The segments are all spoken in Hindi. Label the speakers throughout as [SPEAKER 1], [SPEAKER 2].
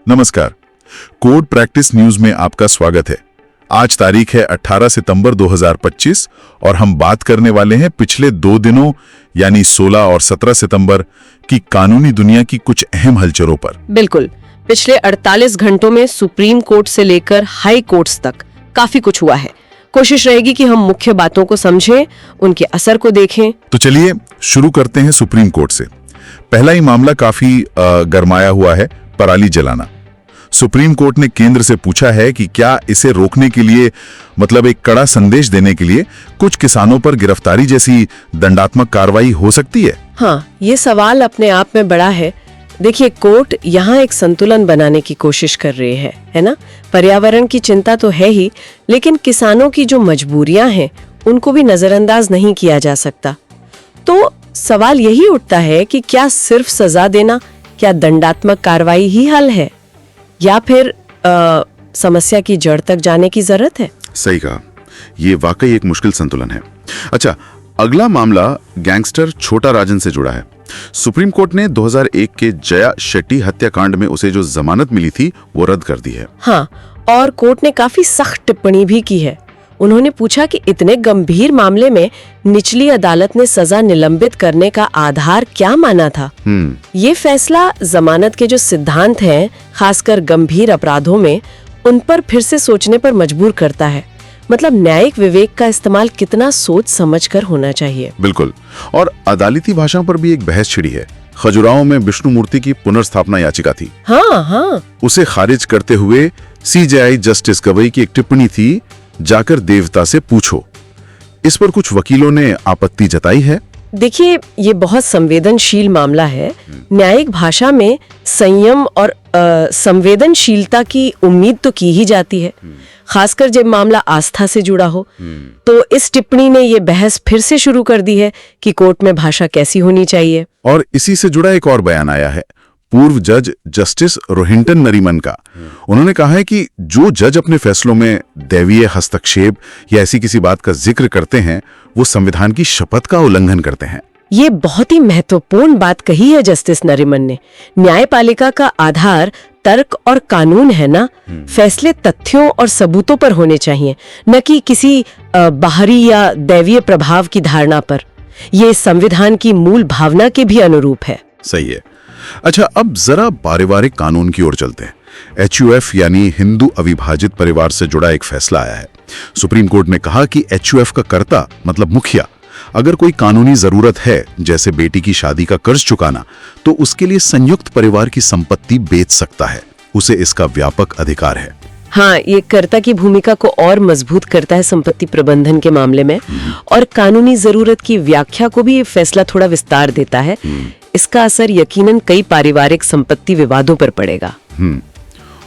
[SPEAKER 1] नमस्कार। कोड प्रैक्टिस न्यूज में आपका स्वागत है। आज तारीख है 18 सितंबर 2025 और हम बात करने वाले हैं पिछले 2 दिनों यानी 16 और 17 सितंबर की कानूनी दुनिया की कुछ अहम हलचलों पर।
[SPEAKER 2] बिल्कुल, पिछले 48 घंटों में सुप्रीम कोर्ट से लेकर हाई कोर्ट्स तक काफी कुछ हुआ है। कोशिश रहेगी कि हम मुख्य बातों को समझें, उनके असर को देखें।
[SPEAKER 1] तो चलिए शुरू करते हैं सुप्रीम कोर्ट से। पहला ही मामला काफी गरमाया हुआ है, पराली जलाना। सुप्रीम कोर्ट ने केंद्र से पूछा है कि क्या इसे रोकने के लिए, मतलब एक कड़ा संदेश देने के लिए, कुछ किसानों पर गिरफ्तारी जैसी दंडात्मक कार्रवाई हो सकती है।
[SPEAKER 2] हाँ, ये सवाल अपने आप में बड़ा है। देखिए, कोर्ट यहाँ एक संतुलन बनाने की कोशिश कर रही है ना। पर्यावरण की चिंता तो है ही, लेकिन किसानों की जो मजबूरियां हैं उनको भी नजरअंदाज नहीं किया जा सकता। तो सवाल यही उठता है कि क्या सिर्फ सजा देना, क्या दंडात्मक कार्रवाई ही हल है, या फिर समस्या की जड़ तक जाने की जरूरत है।
[SPEAKER 3] सही कहा, ये वाकई एक मुश्किल संतुलन है। अच्छा, अगला मामला गैंगस्टर छोटा राजन से जुड़ा है। सुप्रीम कोर्ट ने 2001 के जया शेट्टी हत्याकांड में उसे जो जमानत मिली थी वो रद्द कर दी है।
[SPEAKER 2] हाँ, और कोर्ट ने काफी सख्त टिप्पणी भी की है। उन्होंने पूछा कि इतने गंभीर मामले में निचली अदालत ने सजा निलंबित करने का आधार क्या माना था। ये फैसला जमानत के जो सिद्धांत हैं, खासकर गंभीर अपराधों में, उन पर फिर से सोचने पर मजबूर करता है। मतलब न्यायिक विवेक का इस्तेमाल कितना सोच समझकर होना चाहिए।
[SPEAKER 3] बिल्कुल, और अदालती भाषा पर भी एक बहस छिड़ी है। खजुराहो में विष्णु मूर्ति की पुनर्स्थापना याचिका थी।
[SPEAKER 2] हाँ,
[SPEAKER 3] उसे खारिज करते हुए सीजेआई जस्टिस गवई की एक टिप्पणी थी, जाकर देवता से पूछो। इस पर कुछ वकीलों ने आपत्ति जताई है।
[SPEAKER 2] देखिए, ये बहुत संवेदनशील मामला है। न्यायिक भाषा में संयम और संवेदनशीलता की उम्मीद तो की ही जाती है, खासकर जब मामला आस्था से जुड़ा हो। तो इस टिप्पणी ने ये बहस फिर से शुरू कर दी है कि कोर्ट में भाषा कैसी होनी चाहिए।
[SPEAKER 3] और इसी से जुड़ा एक और बयान आया है पूर्व जज जस्टिस रोहिंटन नरीमन का। उन्होंने कहा है कि जो जज अपने फैसलों में दैवीय हस्तक्षेप या ऐसी किसी बात का जिक्र करते हैं, वो संविधान की शपथ का उल्लंघन करते हैं।
[SPEAKER 2] ये बहुत ही महत्वपूर्ण बात कही है जस्टिस नरीमन ने। न्यायपालिका का आधार तर्क और कानून है ना। फैसले तथ्यों और सबूतों पर होने चाहिए, न कि किसी बाहरी या दैवीय प्रभाव की धारणा पर। ये संविधान की मूल भावना के भी अनुरूप है।
[SPEAKER 3] सही है। अच्छा, अब जरा पारिवारिक कानून की ओर चलते हैं। HUF यानी हिंदू अविभाजित परिवार से जुड़ा एक फैसला आया है। सुप्रीम कोर्ट ने कहा कि HUF का कर्ता, मतलब मुखिया, अगर कोई कानूनी जरूरत है, जैसे बेटी की शादी का कर्ज चुकाना, तो उसके लिए संयुक्त परिवार की संपत्ति बेच सकता है। उसे इसका व्यापक अधिकार है।
[SPEAKER 2] हाँ, ये कर्ता की भूमिका को और मजबूत करता है संपत्ति प्रबंधन के मामले में, और कानूनी जरूरत की व्याख्या को भी ये फैसला थोड़ा विस्तार देता है। इसका असर यकीनन कई पारिवारिक संपत्ति विवादों पर पड़ेगा।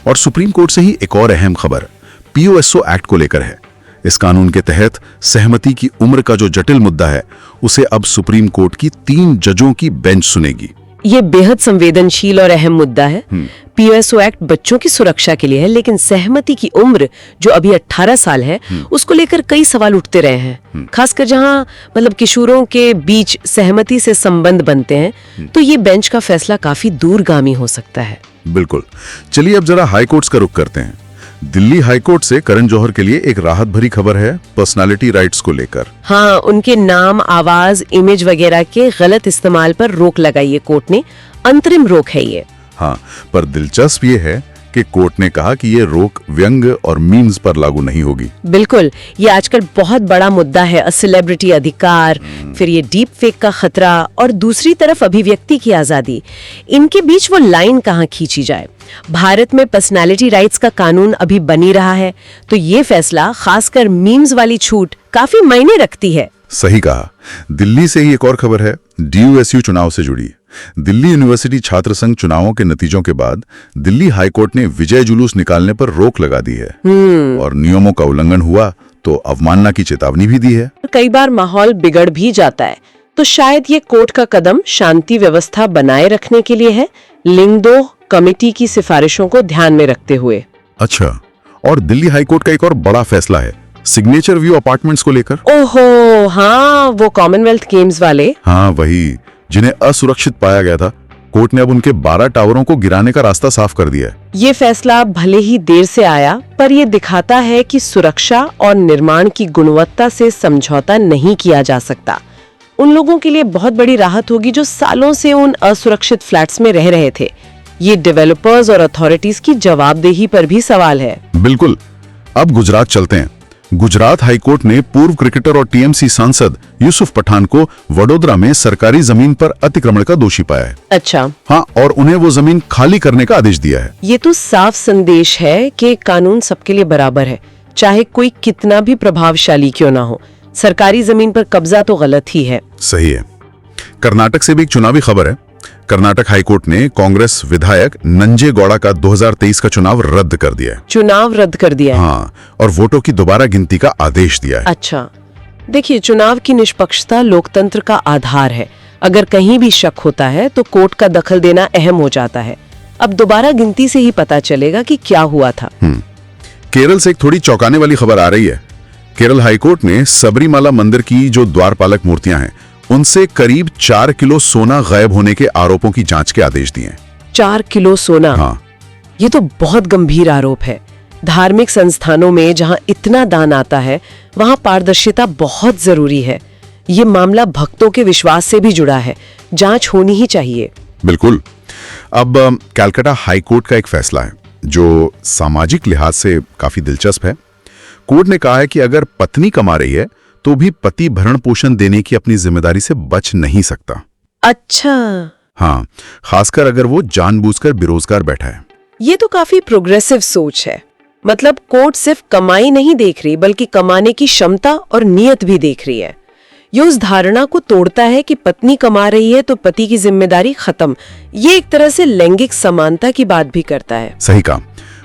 [SPEAKER 3] और सुप्रीम कोर्ट से ही एक और अहम खबर POSO एक्ट को लेकर है। इस कानून के तहत सहमति की उम्र का जो जटिल मुद्दा है, उसे अब सुप्रीम कोर्ट की 3 जजों की बेंच सुनेगी।
[SPEAKER 2] ये बेहद संवेदनशील और अहम मुद्दा है। POSO एक्ट बच्चों की सुरक्षा के लिए है, लेकिन सहमति की उम्र जो अभी 18 साल है, उसको लेकर कई सवाल उठते रहे हैं। खासकर जहां मतलब किशोरों के बीच सहमति से संबंध बनते हैं, तो ये बेंच का फैसला काफी दूरगामी हो सकता है।
[SPEAKER 3] बिल्कुल। चलिए अब जरा हाई कोर्ट्स का रुख करते हैं। दिल्ली हाई कोर्ट से करण जौहर के लिए एक राहत भरी खबर है पर्सनालिटी राइट्स को लेकर।
[SPEAKER 2] हाँ, उनके नाम, आवाज, इमेज वगैरह के गलत इस्तेमाल पर रोक लगाई है कोर्ट ने। अंतरिम रोक है ये।
[SPEAKER 3] हाँ, पर दिलचस्प ये है कि कोर्ट ने कहा कि ये रोक व्यंग और मीम्स पर लागू नहीं होगी।
[SPEAKER 2] बिल्कुल, ये आजकल बहुत बड़ा मुद्दा है। सेलिब्रिटी अधिकार, फिर ये डीप फेक का खतरा, और दूसरी तरफ अभिव्यक्ति की आजादी। इनके बीच वो लाइन कहाँ खींची जाए। भारत में पर्सनालिटी राइट्स का कानून अभी बनी रहा है, तो ये फैसला खासकर मीम्स वाली छूट काफी मायने रखती है।
[SPEAKER 3] सही कहा। दिल्ली से ही एक और खबर है DUSU चुनाव से जुड़ी। दिल्ली यूनिवर्सिटी छात्र संघ चुनावों के नतीजों के बाद दिल्ली हाईकोर्ट ने विजय जुलूस निकालने पर रोक लगा दी है, और नियमों का उल्लंघन हुआ तो अवमानना की चेतावनी भी दी है।
[SPEAKER 2] कई बार माहौल बिगड़ भी जाता है, तो शायद ये कोर्ट का कदम शांति व्यवस्था बनाए रखने के लिए है, लिंगदोह कमेटी की सिफारिशों को ध्यान में रखते हुए।
[SPEAKER 3] अच्छा, और दिल्ली हाईकोर्ट का एक और बड़ा फैसला है सिग्नेचर व्यू अपार्टमेंट्स को लेकर।
[SPEAKER 2] ओहो हाँ, वो कॉमनवेल्थ गेम्स वाले।
[SPEAKER 3] हाँ, वही जिन्हें असुरक्षित पाया गया था। कोर्ट ने अब उनके 12 टावरों को गिराने का रास्ता साफ कर दिया है।
[SPEAKER 2] ये फैसला भले ही देर से आया, पर ये दिखाता है कि सुरक्षा और निर्माण की गुणवत्ता से समझौता नहीं किया जा सकता। उन लोगों के लिए बहुत बड़ी राहत होगी जो सालों से उन असुरक्षित फ्लैट्स में रह रहे थे। ये डेवलपर्स और अथॉरिटीज की जवाबदेही पर भी सवाल है।
[SPEAKER 3] बिल्कुल। अब गुजरात चलते हैं। गुजरात हाईकोर्ट ने पूर्व क्रिकेटर और टीएमसी सांसद यूसुफ पठान को वडोदरा में सरकारी जमीन पर अतिक्रमण का दोषी पाया है।
[SPEAKER 2] अच्छा।
[SPEAKER 3] हाँ, और उन्हें वो जमीन खाली करने का आदेश दिया है।
[SPEAKER 2] ये तो साफ संदेश है कि कानून सबके लिए बराबर है, चाहे कोई कितना भी प्रभावशाली क्यों ना हो। सरकारी जमीन पर कब्जा तो गलत ही है।
[SPEAKER 3] सही है। कर्नाटक से भी एक चुनावी खबर है। कर्नाटक हाईकोर्ट ने कांग्रेस विधायक नंजे गौड़ा का 2023 का चुनाव रद्द कर दिया है।
[SPEAKER 2] चुनाव रद्द कर दिया है?
[SPEAKER 3] हाँ, और वोटों की दोबारा गिनती का आदेश दिया है।
[SPEAKER 2] अच्छा, देखिए, चुनाव की निष्पक्षता लोकतंत्र का आधार है। अगर कहीं भी शक होता है तो कोर्ट का दखल देना अहम हो जाता है। अब दोबारा गिनती से ही पता चलेगा कि क्या हुआ था।
[SPEAKER 3] केरल से एक थोड़ी चौंकाने वाली खबर आ रही है। केरल हाईकोर्ट ने सबरीमाला मंदिर की जो द्वारपालक मूर्तियां हैं, उनसे करीब 4 किलो सोना गायब होने के आरोपों की जांच के आदेश दिए हैं।
[SPEAKER 2] 4 किलो सोना?
[SPEAKER 3] हाँ।
[SPEAKER 2] ये तो बहुत गंभीर आरोप है। धार्मिक संस्थानों में जहां इतना दान आता है, वहां पारदर्शिता बहुत जरूरी है। ये मामला भक्तों के विश्वास से भी जुड़ा है। जांच होनी ही चाहिए।
[SPEAKER 3] बिल्कुल। अब कलकत्ता हाईकोर्ट का एक फैसला है जो सामाजिक लिहाज से काफी दिलचस्प है। कोर्ट ने कहा है कि अगर पत्नी कमा रही है तो भी पति भरण पोषण देने की अपनी जिम्मेदारी से बच नहीं सकता।
[SPEAKER 2] अच्छा।
[SPEAKER 3] हाँ, खासकर अगर वो जानबूझकर बेरोजगार बैठा है।
[SPEAKER 2] ये तो काफी प्रोग्रेसिव सोच है। मतलब कोर्ट सिर्फ कमाई नहीं देख रही, बल्कि कमाने की क्षमता और नियत भी देख रही है। ये उस धारणा को तोड़ता है कि पत्नी कमा रही है तो पति की जिम्मेदारी खत्म। ये एक तरह से लैंगिक समानता की बात भी करता है।
[SPEAKER 3] सही कहा।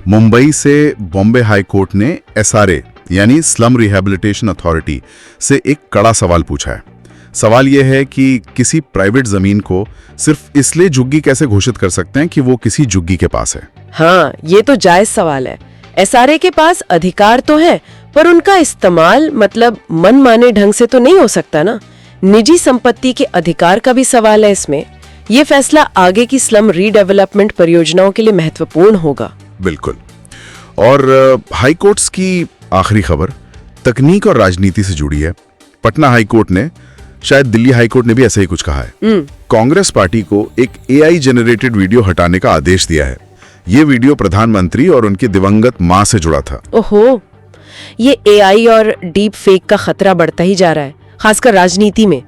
[SPEAKER 3] मुंबई से बॉम्बे हाईकोर्ट ने SRA यानी स्लम रिहैबिलिटेशन अथॉरिटी से एक कड़ा सवाल पूछा है। सवाल यह है कि किसी प्राइवेट जमीन को सिर्फ इसलिए झुग्गी कैसे घोषित कर सकते हैं कि वो किसी झुग्गी के पास है।
[SPEAKER 2] हाँ, ये तो जायज सवाल है। SRA के पास अधिकार तो है, पर उनका इस्तेमाल मतलब मनमाने ढंग से तो नहीं हो सकता ना। निजी संपत्ति के अधिकार का भी सवाल है इसमें। ये फैसला आगे की स्लम रीडेवलपमेंट परियोजनाओं के लिए महत्वपूर्ण होगा।
[SPEAKER 3] बिल्कुल। और हाईकोर्ट्स की आखिरी खबर तकनीक और राजनीति से जुड़ी है। पटना हाईकोर्ट ने, शायद दिल्ली हाईकोर्ट ने भी ऐसा ही कुछ कहा है। कांग्रेस पार्टी को एक AI जनरेटेड वीडियो हटाने का आदेश दिया है। ये वीडियो प्रधानमंत्री और उनकी दिवंगत मां से जुड़ा था।
[SPEAKER 2] ओहो, ये AI और डीप फेक का खतरा बढ़ता ही जा रहा है, खासकर राजनीति में।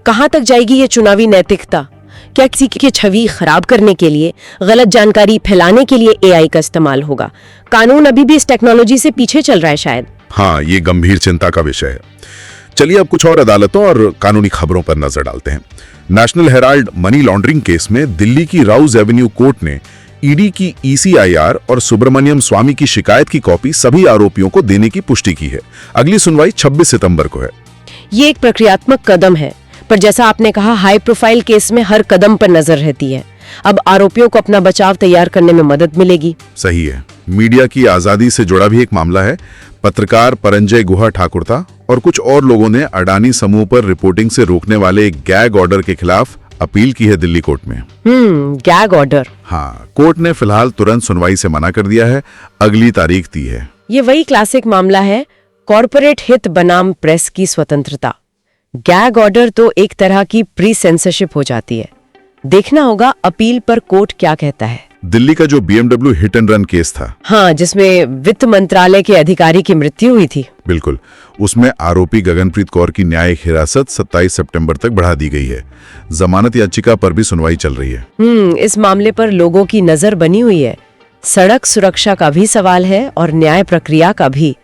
[SPEAKER 2] कहां तक जाएगी ये चुनावी नैतिकता? क्या किसी की छवि खराब करने के लिए, गलत जानकारी फैलाने के लिए AI का इस्तेमाल होगा? कानून अभी भी इस टेक्नोलॉजी से पीछे चल रहा है शायद।
[SPEAKER 3] हाँ, ये गंभीर चिंता का विषय है। चलिए अब कुछ और अदालतों और कानूनी खबरों पर नजर डालते हैं। National Herald money laundering case में दिल्ली की राउज एवेन्यू कोर्ट ने ईडी की ECIR और सुब्रमण्यम स्वामी की शिकायत की कॉपी सभी आरोपियों को देने की पुष्टि की है। अगली सुनवाई 26 सितंबर को है।
[SPEAKER 2] ये एक प्रक्रियात्मक कदम है, पर जैसा आपने कहा, हाई प्रोफाइल केस में हर कदम पर नजर रहती है। अब आरोपियों को अपना बचाव तैयार करने में मदद मिलेगी।
[SPEAKER 3] सही है। मीडिया की आजादी से जुड़ा भी एक मामला है। पत्रकार परंजय गुहा ठाकुरता और कुछ और लोगों ने अडानी समूह पर रिपोर्टिंग से रोकने वाले एक गैग ऑर्डर के खिलाफ अपील की है दिल्ली कोर्ट में।
[SPEAKER 2] Gag order?
[SPEAKER 3] हाँ, कोर्ट ने फिलहाल तुरंत सुनवाई से मना कर दिया है। अगली तारीख दी है।
[SPEAKER 2] ये वही क्लासिक मामला है, कॉर्पोरेट हित बनाम प्रेस की स्वतंत्रता। गैग ऑर्डर तो एक तरह की प्री सेंसरशिप हो जाती है। देखना होगा अपील पर कोर्ट क्या कहता है।
[SPEAKER 3] दिल्ली का जो BMW hit and run case था,
[SPEAKER 2] हाँ, जिसमें वित्त मंत्रालय के अधिकारी की मृत्यु हुई थी।
[SPEAKER 3] बिल्कुल, उसमें आरोपी गगनप्रीत कौर की न्यायिक हिरासत 27 सितंबर तक बढ़ा दी गई है। जमानत याचिका पर भी सुनवाई चल रही है।
[SPEAKER 2] इस मामले पर लोगों की नजर बनी हुई है। सड़क सुरक्षा का भी सवाल है और न्याय प्रक्रिया का भी।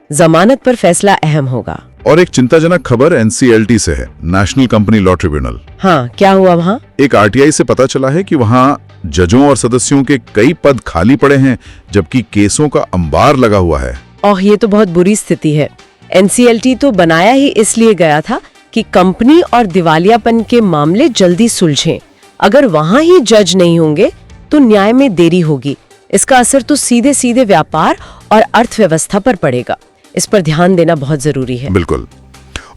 [SPEAKER 2] जमानत पर फैसला अहम होगा।
[SPEAKER 3] और एक चिंताजनक खबर NCLT से है, नेशनल कंपनी लॉ ट्रिब्यूनल।
[SPEAKER 2] हाँ, क्या हुआ वहाँ?
[SPEAKER 3] एक RTI से पता चला है कि वहाँ जजों और सदस्यों के कई पद खाली पड़े हैं, जबकि केसों का अंबार लगा हुआ है।
[SPEAKER 2] ओह, ये तो बहुत बुरी स्थिति है। NCLT तो बनाया ही इसलिए गया था कि कंपनी और दिवालियापन के मामले जल्दी सुलझें। अगर वहाँ ही जज नहीं होंगे तो न्याय में देरी होगी। इसका असर तो सीधे सीधे व्यापार और अर्थव्यवस्था पर पड़ेगा। इस पर ध्यान देना बहुत जरूरी है।
[SPEAKER 3] बिल्कुल।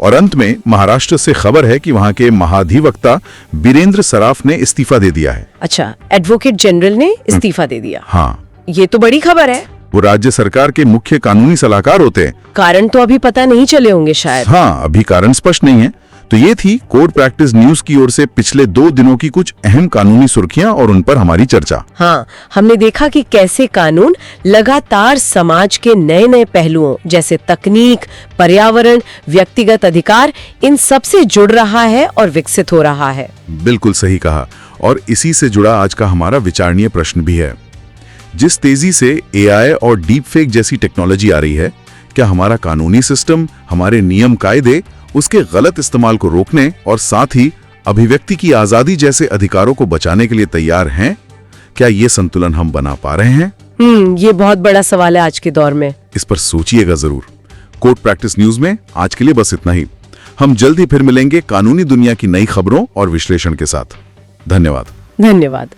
[SPEAKER 1] और अंत में महाराष्ट्र से खबर है कि वहां के महाधिवक्ता बीरेंद्र सराफ ने इस्तीफा दे दिया है।
[SPEAKER 2] अच्छा, एडवोकेट जनरल ने इस्तीफा दे दिया।
[SPEAKER 1] हाँ,
[SPEAKER 2] ये तो बड़ी खबर है।
[SPEAKER 1] वो राज्य सरकार के मुख्य कानूनी सलाहकार होते हैं।
[SPEAKER 2] कारण तो अभी पता नहीं चले होंगे शायद।
[SPEAKER 1] हाँ, अभी कारण स्पष्ट नहीं है। तो ये थी कोर्ट प्रैक्टिस न्यूज की ओर से पिछले 2 दिनों की कुछ अहम कानूनी सुर्खियां और उन पर हमारी चर्चा।
[SPEAKER 2] हाँ, हमने देखा कि कैसे कानून लगातार समाज के नए नए पहलुओं जैसे तकनीक, पर्यावरण, व्यक्तिगत अधिकार, इन सब से जुड़ रहा है और विकसित हो रहा है।
[SPEAKER 1] बिल्कुल सही कहा। और इसी से जुड़ा आज का हमारा विचारणीय प्रश्न भी है। जिस तेजी से एआई और डीप फेक जैसी टेक्नोलॉजी आ रही है, क्या हमारा कानूनी सिस्टम, हमारे नियम कायदे उसके गलत इस्तेमाल को रोकने और साथ ही अभिव्यक्ति की आजादी जैसे अधिकारों को बचाने के लिए तैयार हैं? क्या ये संतुलन हम बना पा रहे हैं?
[SPEAKER 2] ये बहुत बड़ा सवाल है आज के दौर में।
[SPEAKER 1] इस पर सोचिएगा जरूर। कोर्ट प्रैक्टिस न्यूज में आज के लिए बस इतना ही। हम जल्द ही फिर मिलेंगे कानूनी दुनिया की नई खबरों और विश्लेषण के साथ। धन्यवाद।
[SPEAKER 2] धन्यवाद।